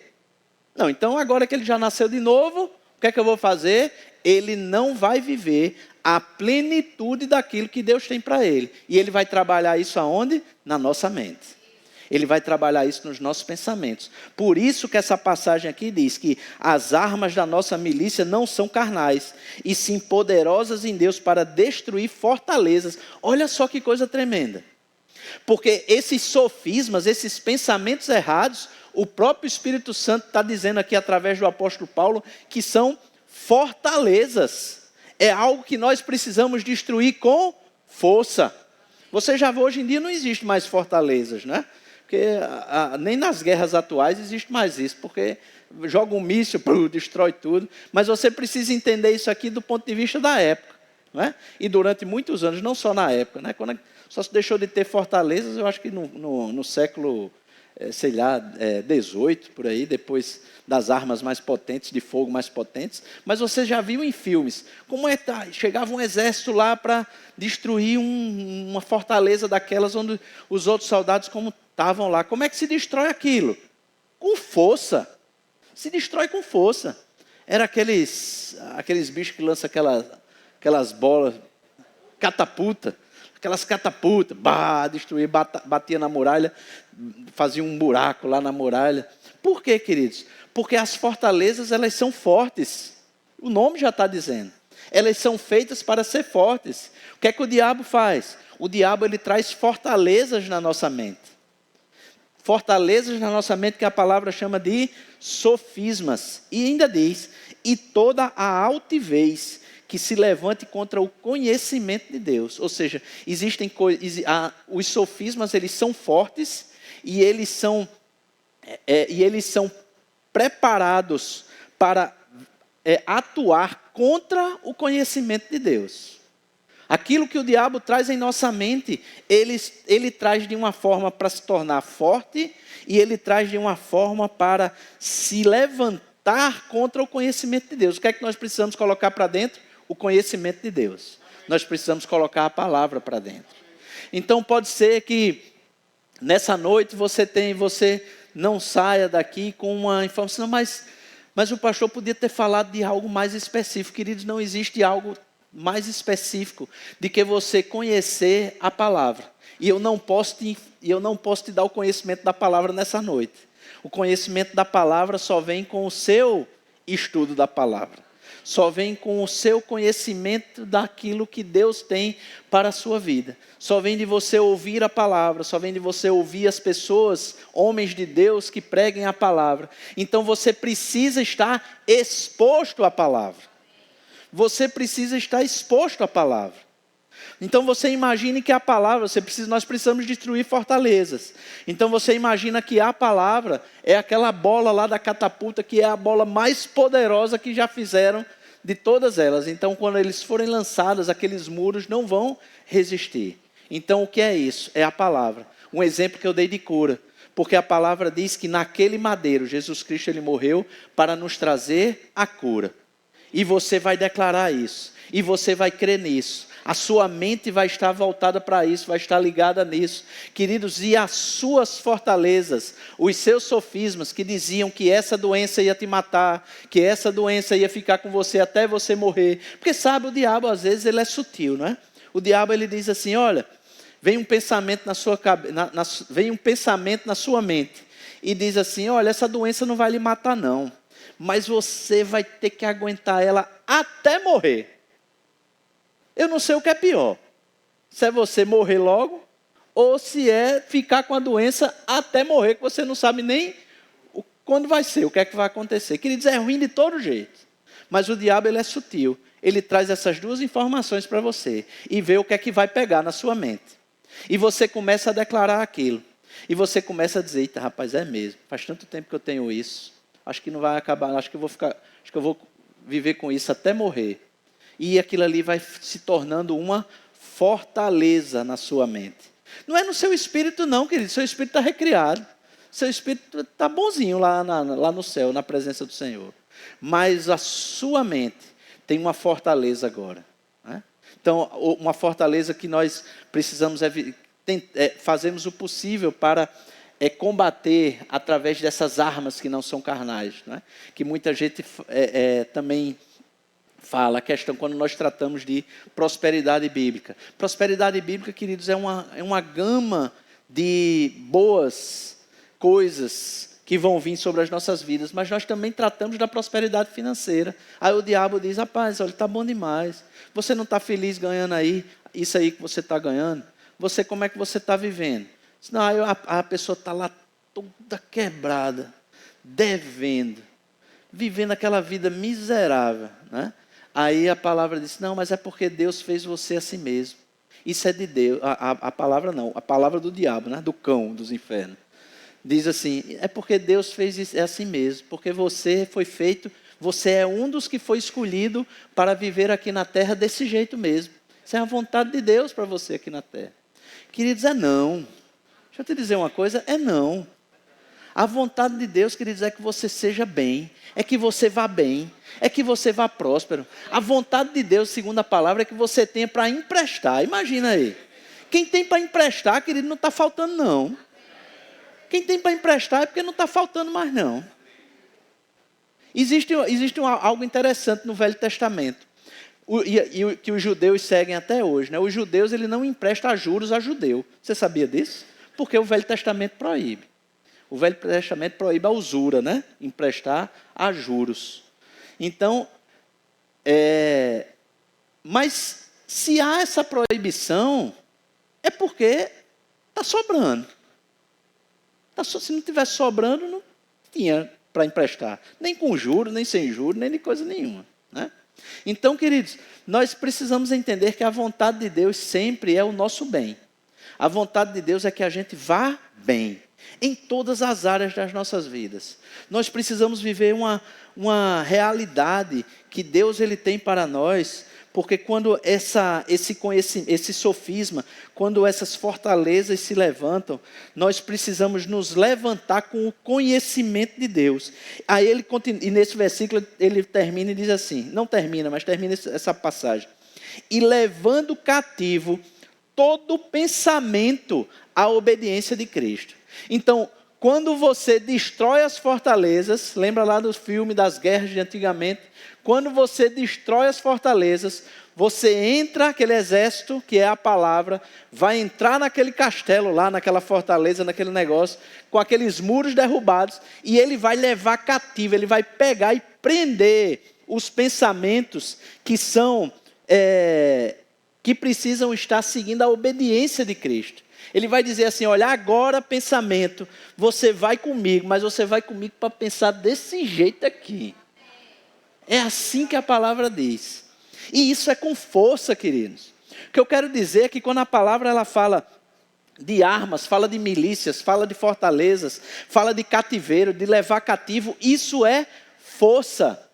Não, então agora que ele já nasceu de novo, o que é que eu vou fazer? Ele não vai viver a plenitude daquilo que Deus tem para ele. E ele vai trabalhar isso aonde? Na nossa mente. Ele vai trabalhar isso nos nossos pensamentos. Por isso que essa passagem aqui diz que as armas da nossa milícia não são carnais, e sim poderosas em Deus para destruir fortalezas. Olha só que coisa tremenda. Porque esses sofismas, esses pensamentos errados, o próprio Espírito Santo está dizendo aqui através do apóstolo Paulo, que são fortalezas. É algo que nós precisamos destruir com força. Você já vê, hoje em dia não existe mais fortalezas, né? Porque nem nas guerras atuais existe mais isso, porque joga um míssil, destrói tudo. Mas você precisa entender isso aqui do ponto de vista da época, né? E durante muitos anos, não só na época, né? Quando só se deixou de ter fortalezas, eu acho que no século, 18, por aí, depois das armas mais potentes, de fogo mais potentes. Mas você já viu em filmes, como chegava um exército lá para destruir uma fortaleza daquelas onde os outros soldados como estavam lá. Como é que se destrói aquilo? Com força. Se destrói com força. Era aqueles bichos que lançam aquelas bolas, catapulta. aquelas catapultas, destruía, batia na muralha, fazia um buraco lá na muralha. Por quê, queridos? Porque as fortalezas, elas são fortes. O nome já está dizendo. Elas são feitas para ser fortes. O que é que o diabo faz? O diabo, ele traz fortalezas na nossa mente. Fortalezas na nossa mente que a palavra chama de sofismas. E ainda diz, e toda a altivez que se levante contra o conhecimento de Deus. Ou seja, os sofismas, eles são fortes e eles são preparados para atuar contra o conhecimento de Deus. Aquilo que o diabo traz em nossa mente, ele traz de uma forma para se tornar forte e ele traz de uma forma para se levantar contra o conhecimento de Deus. O que é que nós precisamos colocar para dentro? O conhecimento de Deus. Nós precisamos colocar a palavra para dentro. Então pode ser que nessa noite você não saia daqui com uma informação, mas o pastor podia ter falado de algo mais específico. Queridos, não existe algo mais específico de que você conhecer a palavra. E eu não posso te dar o conhecimento da palavra nessa noite. O conhecimento da palavra só vem com o seu estudo da palavra. Só vem com o seu conhecimento daquilo que Deus tem para a sua vida. Só vem de você ouvir a palavra, só vem de você ouvir as pessoas, homens de Deus que preguem a palavra. Então você precisa estar exposto à palavra. Você precisa estar exposto à palavra. Então você imagine que a palavra, nós precisamos destruir fortalezas. Então você imagina que a palavra é aquela bola lá da catapulta, que é a bola mais poderosa que já fizeram de todas elas. Então quando eles forem lançados, aqueles muros não vão resistir. Então o que é isso? É a palavra. Um exemplo que eu dei de cura. Porque a palavra diz que naquele madeiro, Jesus Cristo, ele morreu para nos trazer a cura. E você vai declarar isso. E você vai crer nisso. A sua mente vai estar voltada para isso, vai estar ligada nisso. Queridos, e as suas fortalezas, os seus sofismas que diziam que essa doença ia te matar, que essa doença ia ficar com você até você morrer. Porque sabe, o diabo às vezes ele é sutil, não é? O diabo ele diz assim, olha, vem um pensamento vem um pensamento na sua mente e diz assim, olha, essa doença não vai lhe matar não, mas você vai ter que aguentar ela até morrer. Eu não sei o que é pior, se é você morrer logo, ou se é ficar com a doença até morrer, que você não sabe nem quando vai ser, o que é que vai acontecer. Queridos, é ruim de todo jeito, mas o diabo ele é sutil, ele traz essas duas informações para você, e vê o que é que vai pegar na sua mente, e você começa a declarar aquilo, e você começa a dizer, eita rapaz, é mesmo, faz tanto tempo que eu tenho isso, acho que não vai acabar, acho que eu vou viver com isso até morrer. E aquilo ali vai se tornando uma fortaleza na sua mente. Não é no seu espírito não, querido. Seu espírito está recriado. Seu espírito está bonzinho lá no céu, na presença do Senhor. Mas a sua mente tem uma fortaleza agora. Né? Então, uma fortaleza que nós precisamos fazemos o possível para combater através dessas armas que não são carnais. Né? Que muita gente também fala a questão quando nós tratamos de prosperidade bíblica. Prosperidade bíblica, queridos, é uma gama de boas coisas que vão vir sobre as nossas vidas, mas nós também tratamos da prosperidade financeira. Aí o diabo diz, rapaz, olha, está bom demais. Você não está feliz ganhando aí, isso aí que você está ganhando? Como é que você está vivendo? Não, a pessoa está lá toda quebrada, devendo, vivendo aquela vida miserável, né? Aí a palavra diz, não, mas é porque Deus fez você assim mesmo. Isso é de Deus, a palavra não, a palavra do diabo, né? Do cão, dos infernos. Diz assim, é porque Deus fez isso, é assim mesmo, porque você foi feito, você é um dos que foi escolhido para viver aqui na terra desse jeito mesmo. Isso é a vontade de Deus para você aqui na terra. Queridos, é não. Deixa eu te dizer uma coisa, é não. A vontade de Deus, queridos, é que você seja bem, é que você vá bem, é que você vá próspero. A vontade de Deus, segundo a palavra, é que você tenha para emprestar. Imagina aí. Quem tem para emprestar, querido, não está faltando não. Quem tem para emprestar é porque não está faltando mais não. Existe algo interessante no Velho Testamento. Que os judeus seguem até hoje, né? Os judeus, ele não empresta juros a judeu. Você sabia disso? Porque o Velho Testamento proíbe. O Velho Testamento proíbe a usura, né? Emprestar a juros. Então, mas se há essa proibição, é porque está sobrando. Se não tivesse sobrando, não tinha para emprestar. Nem com juros, nem sem juros, nem de coisa nenhuma, né? Então, queridos, nós precisamos entender que a vontade de Deus sempre é o nosso bem. A vontade de Deus é que a gente vá bem em todas as áreas das nossas vidas. Nós precisamos viver uma realidade que Deus ele tem para nós, porque quando esse sofisma, quando essas fortalezas se levantam, nós precisamos nos levantar com o conhecimento de Deus. Aí ele continua, e nesse versículo ele termina e diz assim, não termina, mas termina essa passagem. E levando cativo todo pensamento à obediência de Cristo. Então, quando você destrói as fortalezas, lembra lá do filme das guerras de antigamente, quando você destrói as fortalezas, você entra, aquele exército, que é a palavra, vai entrar naquele castelo lá, naquela fortaleza, naquele negócio, com aqueles muros derrubados, e ele vai levar cativo, ele vai pegar e prender os pensamentos que são, que precisam estar seguindo a obediência de Cristo. Ele vai dizer assim, olha, agora pensamento, você vai comigo, mas você vai comigo para pensar desse jeito aqui. É assim que a palavra diz. E isso é com força, queridos. O que eu quero dizer é que quando a palavra ela fala de armas, fala de milícias, fala de fortalezas, fala de cativeiro, de levar cativo, isso é força.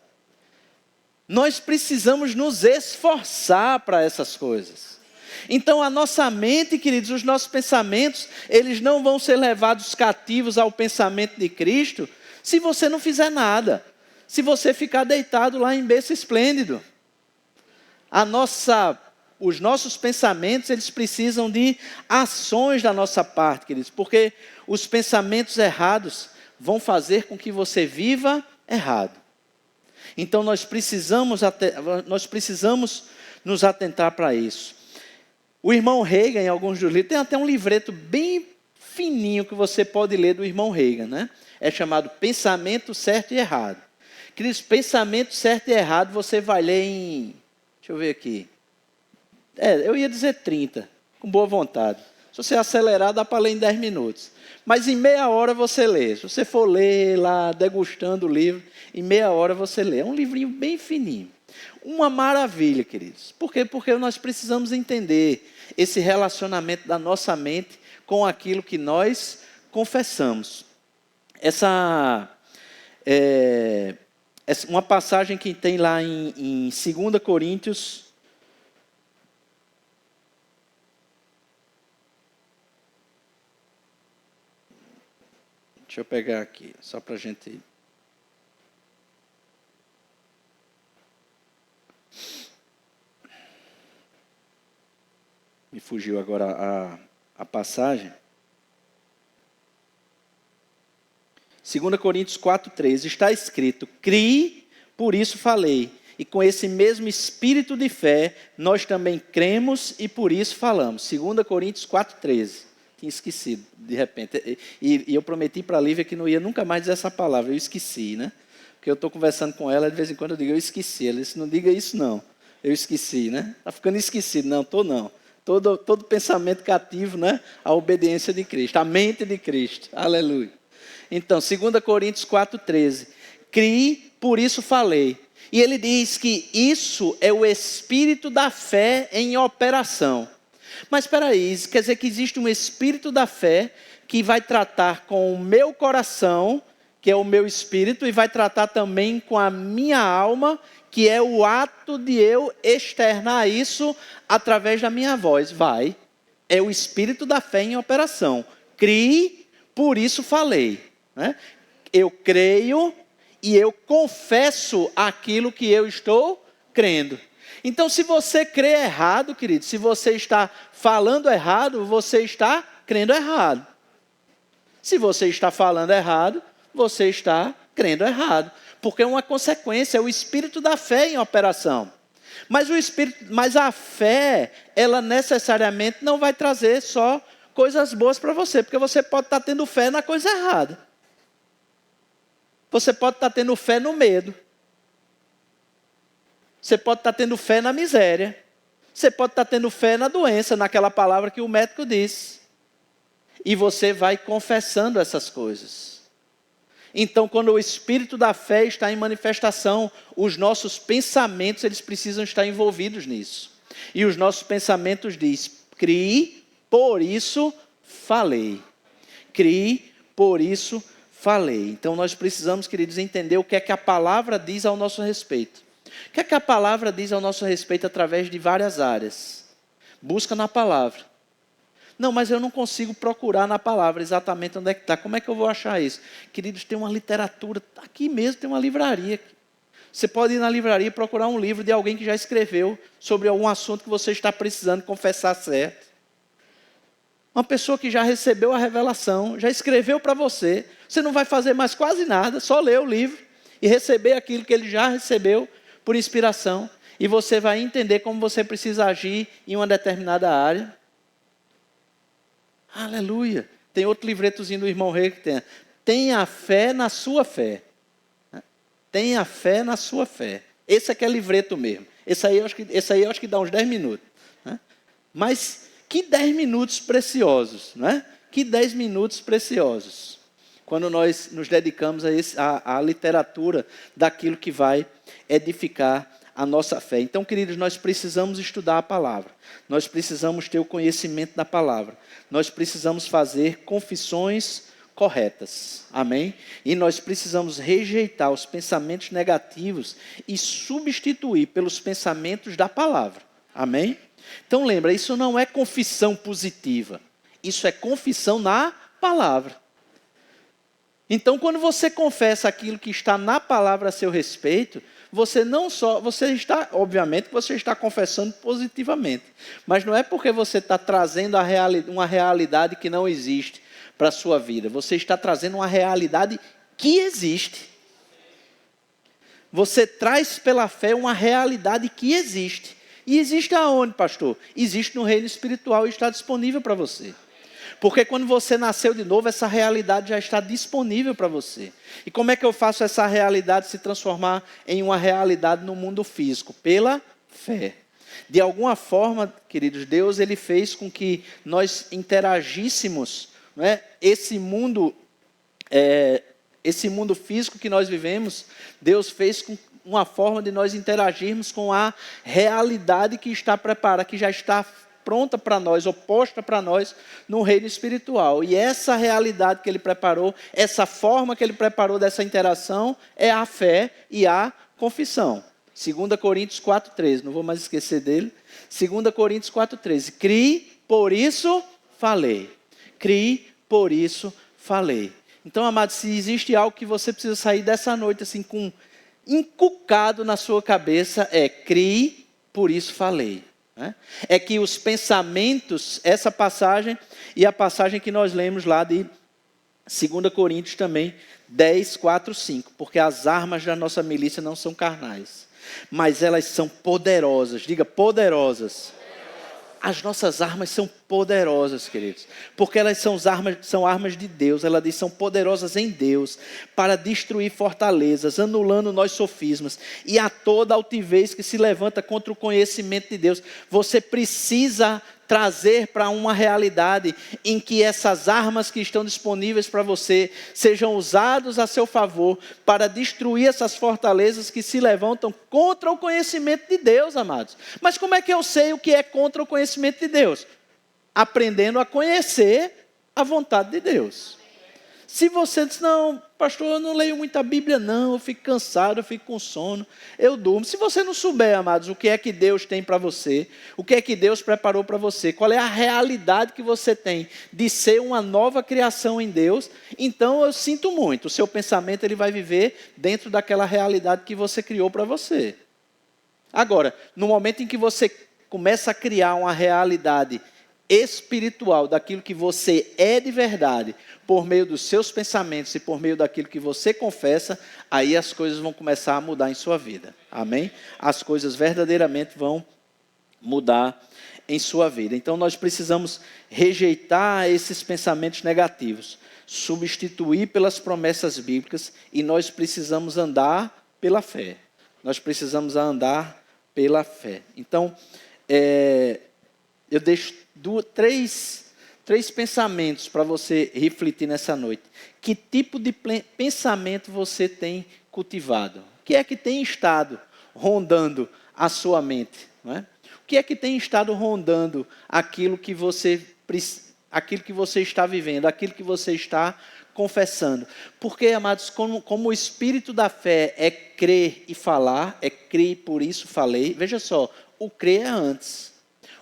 Nós precisamos nos esforçar para essas coisas. Então a nossa mente, queridos, os nossos pensamentos, eles não vão ser levados cativos ao pensamento de Cristo se você não fizer nada. Se você ficar deitado lá em berço esplêndido. Os nossos pensamentos, eles precisam de ações da nossa parte, queridos. Porque os pensamentos errados vão fazer com que você viva errado. Então nós precisamos nos atentar para isso. O irmão Reagan, em alguns dos livros, tem até um livreto bem fininho que você pode ler do irmão Reagan, né? É chamado Pensamento Certo e Errado. Queridos, pensamento certo e errado você vai ler em... Deixa eu ver aqui. Eu ia dizer 30, com boa vontade. Se você acelerar, dá para ler em 10 minutos. Mas em meia hora você lê. Se você for ler lá, degustando o livro, em meia hora você lê. É um livrinho bem fininho. Uma maravilha, queridos. Por quê? Porque nós precisamos entender esse relacionamento da nossa mente com aquilo que nós confessamos. Uma passagem que tem lá em 2 Coríntios, deixa eu pegar aqui, só para a gente... Me fugiu agora a passagem. 2 Coríntios 4,3, está escrito, criei, por isso falei, e com esse mesmo espírito de fé, nós também cremos e por isso falamos. 2 Coríntios 4,13, tinha esquecido, de repente, e eu prometi para a Lívia que não ia nunca mais dizer essa palavra, eu esqueci, né? Porque eu estou conversando com ela, de vez em quando eu digo, eu esqueci, ela disse, não diga isso não, eu esqueci, né? Está ficando esquecido, não, estou não. Todo pensamento cativo, né? A obediência de Cristo, a mente de Cristo, aleluia. Então, 2 Coríntios 4,13. Criei, por isso falei. E ele diz que isso é o espírito da fé em operação. Mas espera aí, quer dizer que existe um espírito da fé que vai tratar com o meu coração, que é o meu espírito, e vai tratar também com a minha alma, que é o ato de eu externar isso através da minha voz. Vai. É o espírito da fé em operação. Criei, por isso falei. Né? Eu creio e eu confesso aquilo que eu estou crendo. Então, se você crê errado, querido, se você está falando errado, você está crendo errado. Se você está falando errado, você está crendo errado. Porque é uma consequência, é o espírito da fé em operação. Mas a fé, ela necessariamente não vai trazer só coisas boas para você, porque você pode estar tendo fé na coisa errada. Você pode estar tendo fé no medo. Você pode estar tendo fé na miséria. Você pode estar tendo fé na doença, naquela palavra que o médico disse. E você vai confessando essas coisas. Então, quando o espírito da fé está em manifestação, os nossos pensamentos, eles precisam estar envolvidos nisso. E os nossos pensamentos dizem: criei, por isso falei. Criei, por isso falei. Então, nós precisamos, queridos, entender o que é que a palavra diz ao nosso respeito. O que é que a palavra diz ao nosso respeito através de várias áreas? Busca na palavra. Não, mas eu não consigo procurar na palavra exatamente onde é que está. Como é que eu vou achar isso? Queridos, tem uma literatura, aqui mesmo tem uma livraria. Você pode ir na livraria e procurar um livro de alguém que já escreveu sobre algum assunto que você está precisando confessar certo. Uma pessoa que já recebeu a revelação, já escreveu para você. Você não vai fazer mais quase nada, só ler o livro e receber aquilo que ele já recebeu por inspiração. E você vai entender como você precisa agir em uma determinada área. Aleluia. Tem outro livretozinho do irmão Rei que tem: tenha fé na sua fé. Tenha fé na sua fé. Esse aqui é livreto mesmo. Esse aí eu acho que dá uns 10 minutos. Mas que 10 minutos preciosos, não é? Que 10 minutos preciosos. Quando nós nos dedicamos à literatura daquilo que vai edificar a nossa fé. Então, queridos, nós precisamos estudar a palavra. Nós precisamos ter o conhecimento da palavra. Nós precisamos fazer confissões corretas. Amém? E nós precisamos rejeitar os pensamentos negativos e substituir pelos pensamentos da palavra. Amém? Então, lembra, isso não é confissão positiva. Isso é confissão na palavra. Então, quando você confessa aquilo que está na palavra a seu respeito, obviamente, você está confessando positivamente. Mas não é porque você está trazendo uma realidade que não existe para a sua vida. Você está trazendo uma realidade que existe. Você traz pela fé uma realidade que existe. E existe aonde, pastor? Existe no reino espiritual e está disponível para você. Porque quando você nasceu de novo, essa realidade já está disponível para você. E como é que eu faço essa realidade se transformar em uma realidade no mundo físico? Pela fé. De alguma forma, queridos, Deus ele fez com que nós interagíssemos, não é? Esse mundo físico que nós vivemos, Deus fez com uma forma de nós interagirmos com a realidade que está preparada, que já está pronta para nós, oposta para nós no reino espiritual. E essa realidade que ele preparou, essa forma que ele preparou dessa interação é a fé e a confissão. 2 Coríntios 4,13, não vou mais esquecer dele. 2 Coríntios 4,13. Criei, por isso falei. Criei, por isso falei. Então, amados, se existe algo que você precisa sair dessa noite assim com encucado na sua cabeça, criei, por isso falei. É que os pensamentos, essa passagem e a passagem que nós lemos lá de 2 Coríntios também, 10, 4, 5. Porque as armas da nossa milícia não são carnais, mas elas são poderosas. Diga, poderosas. As nossas armas são poderosas, queridos, porque elas são armas de Deus. Ela diz, são poderosas em Deus para destruir fortalezas, anulando nós sofismas e a toda altivez que se levanta contra o conhecimento de Deus. Você precisa trazer para uma realidade em que essas armas que estão disponíveis para você sejam usadas a seu favor para destruir essas fortalezas que se levantam contra o conhecimento de Deus, amados. Mas como é que eu sei o que é contra o conhecimento de Deus? Aprendendo a conhecer a vontade de Deus. Se você diz, não, pastor, eu não leio muita Bíblia não, eu fico cansado, eu fico com sono, eu durmo. Se você não souber, amados, o que é que Deus tem para você, o que é que Deus preparou para você, qual é a realidade que você tem de ser uma nova criação em Deus, então eu sinto muito, o seu pensamento ele vai viver dentro daquela realidade que você criou para você. Agora, no momento em que você começa a criar uma realidade espiritual daquilo que você é de verdade, por meio dos seus pensamentos e por meio daquilo que você confessa, aí as coisas vão começar a mudar em sua vida. Amém? As coisas verdadeiramente vão mudar em sua vida. Então nós precisamos rejeitar esses pensamentos negativos, substituir pelas promessas bíblicas, e nós precisamos andar pela fé. Nós precisamos andar pela fé. Então, eu deixo três pensamentos para você refletir nessa noite. Que tipo de pensamento você tem cultivado? O que é que tem estado rondando a sua mente? Não é? O que é que tem estado rondando aquilo que você está vivendo, aquilo que você está confessando? Porque, amados, como o espírito da fé é crer e falar, é crer e por isso falei. Veja só, o crer é antes,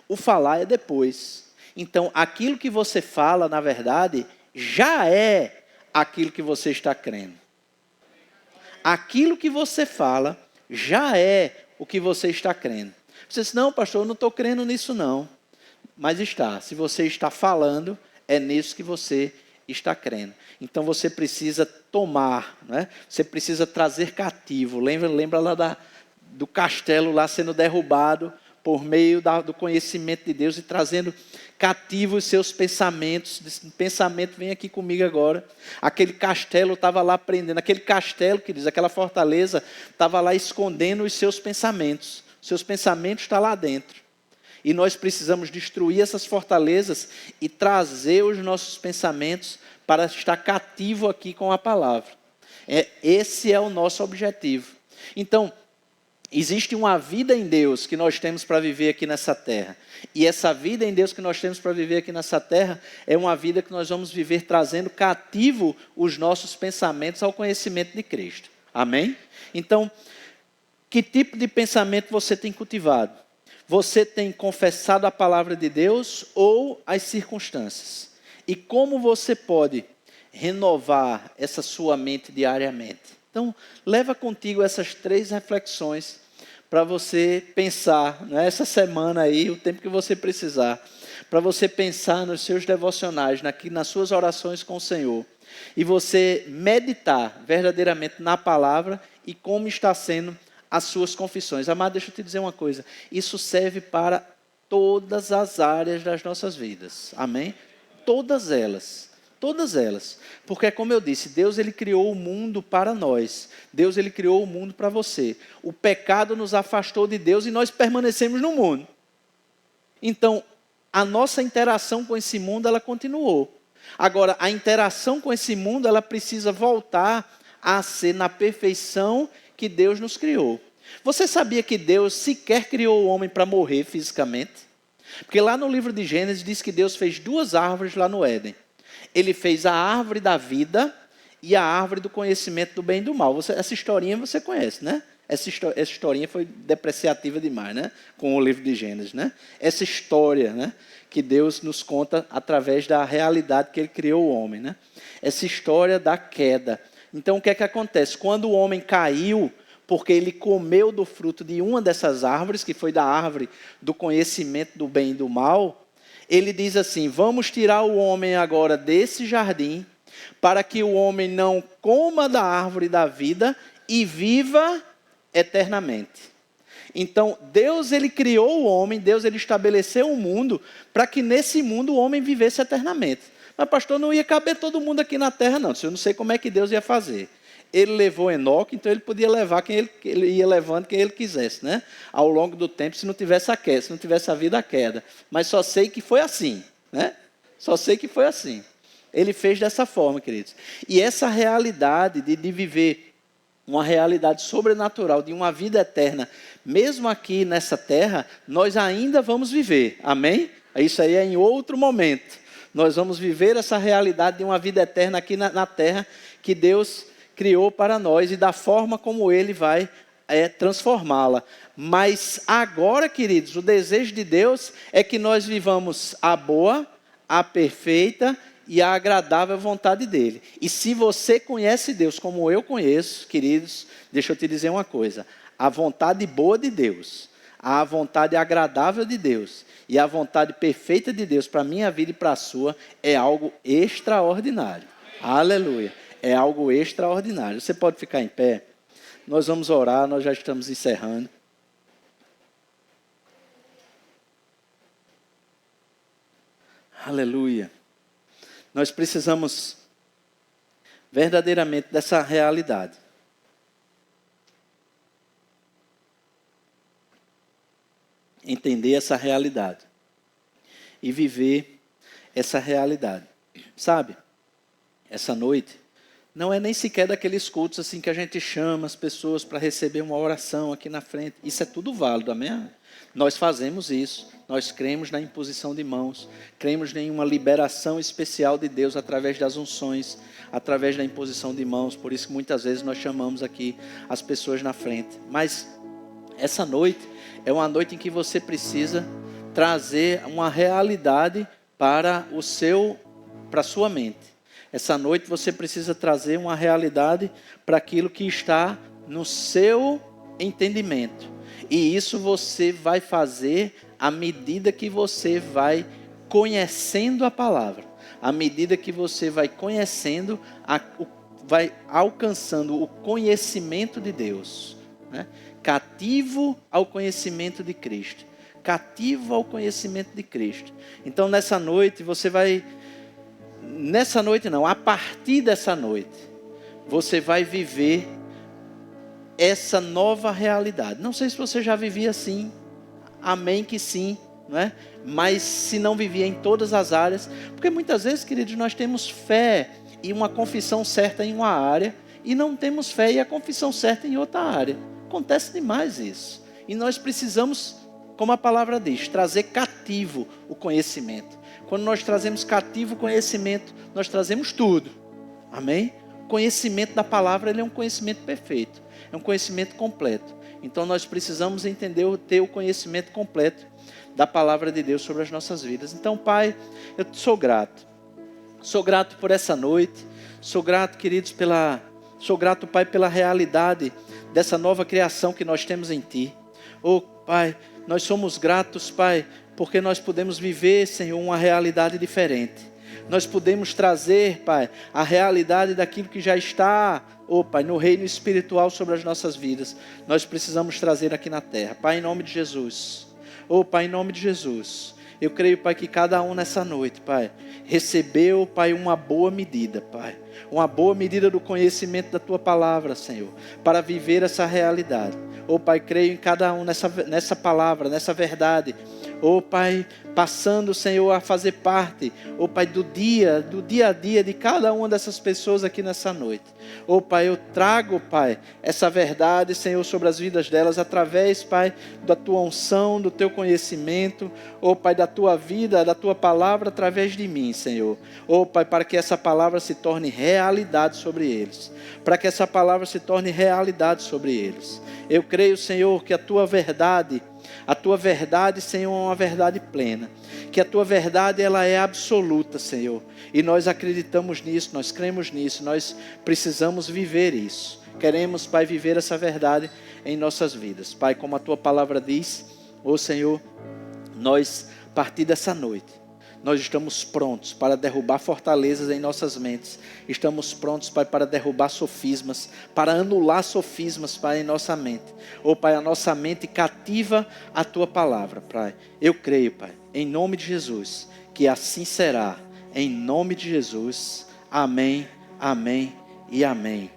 o falar é depois. Então, aquilo que você fala, na verdade, já é aquilo que você está crendo. Aquilo que você fala já é o que você está crendo. Você diz, não, pastor, eu não estou crendo nisso não. Mas está, se você está falando, é nisso que você está crendo. Então você precisa tomar, né? Você precisa trazer cativo. Lembra lá do castelo lá sendo derrubado por meio do conhecimento de Deus e trazendo cativo os seus pensamentos. Pensamento, vem aqui comigo agora. Aquele castelo estava lá prendendo. Aquele castelo, que diz, aquela fortaleza, estava lá escondendo os seus pensamentos. Seus pensamentos estão lá dentro. E nós precisamos destruir essas fortalezas e trazer os nossos pensamentos para estar cativo aqui com a palavra. Esse é o nosso objetivo. Então, existe uma vida em Deus que nós temos para viver aqui nessa terra. E essa vida em Deus que nós temos para viver aqui nessa terra é uma vida que nós vamos viver trazendo cativo os nossos pensamentos ao conhecimento de Cristo. Amém? Então, que tipo de pensamento você tem cultivado? Você tem confessado a palavra de Deus ou as circunstâncias? E como você pode renovar essa sua mente diariamente? Então, leva contigo essas 3 reflexões para você pensar, né, essa semana aí, o tempo que você precisar, para você pensar nos seus devocionais, nas suas orações com o Senhor, e você meditar verdadeiramente na palavra e como está sendo as suas confissões. Amado, deixa eu te dizer uma coisa, isso serve para todas as áreas das nossas vidas, amém? Todas elas, porque como eu disse, Deus ele criou o mundo para nós, Deus ele criou o mundo para você, o pecado nos afastou de Deus e nós permanecemos no mundo, então a nossa interação com esse mundo ela continuou, agora a interação com esse mundo ela precisa voltar a ser na perfeição que Deus nos criou. Você sabia que Deus sequer criou o homem para morrer fisicamente? Porque lá no livro de Gênesis diz que Deus fez 2 árvores lá no Éden. Ele fez a árvore da vida e a árvore do conhecimento do bem e do mal. Essa historinha você conhece, né? Essa historinha foi depreciativa demais, né? Com o livro de Gênesis, né? Essa história, né? Que Deus nos conta através da realidade que Ele criou o homem, né? Essa história da queda. Então, o que é que acontece? Quando o homem caiu, porque ele comeu do fruto de uma dessas árvores, que foi da árvore do conhecimento do bem e do mal, ele diz assim, vamos tirar o homem agora desse jardim, para que o homem não coma da árvore da vida e viva eternamente. Então, Deus ele criou o homem, Deus ele estabeleceu o mundo, para que nesse mundo o homem vivesse eternamente. Mas pastor, não ia caber todo mundo aqui na terra não, eu não sei como é que Deus ia fazer. Ele levou Enoque, então ele podia levar ele ia levando quem ele quisesse, né? Ao longo do tempo, se não tivesse a queda, se não tivesse a vida, a queda. Mas só sei que foi assim, né? Só sei que foi assim. Ele fez dessa forma, queridos. E essa realidade de viver uma realidade sobrenatural, de uma vida eterna, mesmo aqui nessa terra, nós ainda vamos viver. Amém? Isso aí é em outro momento. Nós vamos viver essa realidade de uma vida eterna aqui na terra, que Deus criou para nós e da forma como Ele vai transformá-la. Mas agora, queridos, o desejo de Deus é que nós vivamos a boa, a perfeita e a agradável vontade dEle. E se você conhece Deus como eu conheço, queridos, deixa eu te dizer uma coisa. A vontade boa de Deus, a vontade agradável de Deus e a vontade perfeita de Deus para a minha vida e para a sua é algo extraordinário. Aleluia. É algo extraordinário. Você pode ficar em pé. Nós vamos orar, nós já estamos encerrando. Aleluia. Nós precisamos verdadeiramente dessa realidade. Entender essa realidade. E viver essa realidade. Sabe? Essa noite não é nem sequer daqueles cultos assim que a gente chama as pessoas para receber uma oração aqui na frente. Isso é tudo válido, amém? Nós fazemos isso. Nós cremos na imposição de mãos. Cremos em uma liberação especial de Deus através das unções, através da imposição de mãos. Por isso que muitas vezes nós chamamos aqui as pessoas na frente. Mas essa noite é uma noite em que você precisa trazer uma realidade para a sua mente. Essa noite você precisa trazer uma realidade para aquilo que está no seu entendimento. E isso você vai fazer à medida que você vai conhecendo a palavra. À medida que você vai conhecendo, vai alcançando o conhecimento de Deus. Né? Cativo ao conhecimento de Cristo. Cativo ao conhecimento de Cristo. Então nessa noite você vai... Nessa noite não, a partir dessa noite, você vai viver essa nova realidade. Não sei se você já vivia assim, amém que sim, não é? Mas se não vivia em todas as áreas, porque muitas vezes, queridos, nós temos fé e uma confissão certa em uma área, e não temos fé e a confissão certa em outra área. Acontece demais isso. E nós precisamos, como a palavra diz, trazer cativo o conhecimento. Quando nós trazemos cativo o conhecimento, nós trazemos tudo. Amém? O conhecimento da palavra, ele é um conhecimento perfeito. É um conhecimento completo. Então nós precisamos entender, ter o conhecimento completo da palavra de Deus sobre as nossas vidas. Então, Pai, eu sou grato. Sou grato por essa noite. Sou grato, queridos, sou grato, Pai, pela realidade dessa nova criação que nós temos em Ti. Oh, Pai, nós somos gratos, Pai, porque nós podemos viver, Senhor, uma realidade diferente. Nós podemos trazer, Pai, a realidade daquilo que já está, oh, Pai, no reino espiritual sobre as nossas vidas. Nós precisamos trazer aqui na terra. Pai, em nome de Jesus. Oh, Pai, em nome de Jesus. Eu creio, Pai, que cada um nessa noite, Pai, recebeu, Pai, uma boa medida, Pai. Uma boa medida do conhecimento da Tua palavra, Senhor, para viver essa realidade. Oh, Pai, creio em cada um nessa palavra, nessa verdade. Oh, Pai, passando, Senhor, a fazer parte, oh, Pai, do dia a dia de cada uma dessas pessoas aqui nessa noite. Oh, Pai, eu trago, Pai, essa verdade, Senhor, sobre as vidas delas, através, Pai, da Tua unção, do Teu conhecimento, oh, Pai, da Tua vida, da Tua palavra, através de mim, Senhor. Oh, Pai, para que essa palavra se torne realidade sobre eles. Para que essa palavra se torne realidade sobre eles. Eu creio, Senhor, que a Tua verdade, Senhor, é uma verdade plena. Que a Tua verdade, ela é absoluta, Senhor. E nós acreditamos nisso, nós cremos nisso, nós precisamos viver isso. Queremos, Pai, viver essa verdade em nossas vidas. Pai, como a Tua palavra diz, ó Senhor, nós, a partir dessa noite, nós estamos prontos para derrubar fortalezas em nossas mentes. Estamos prontos, Pai, para derrubar sofismas, para anular sofismas, Pai, em nossa mente. Oh, Pai, a nossa mente cativa a Tua palavra, Pai. Eu creio, Pai, em nome de Jesus, que assim será. Em nome de Jesus. Amém, amém e amém.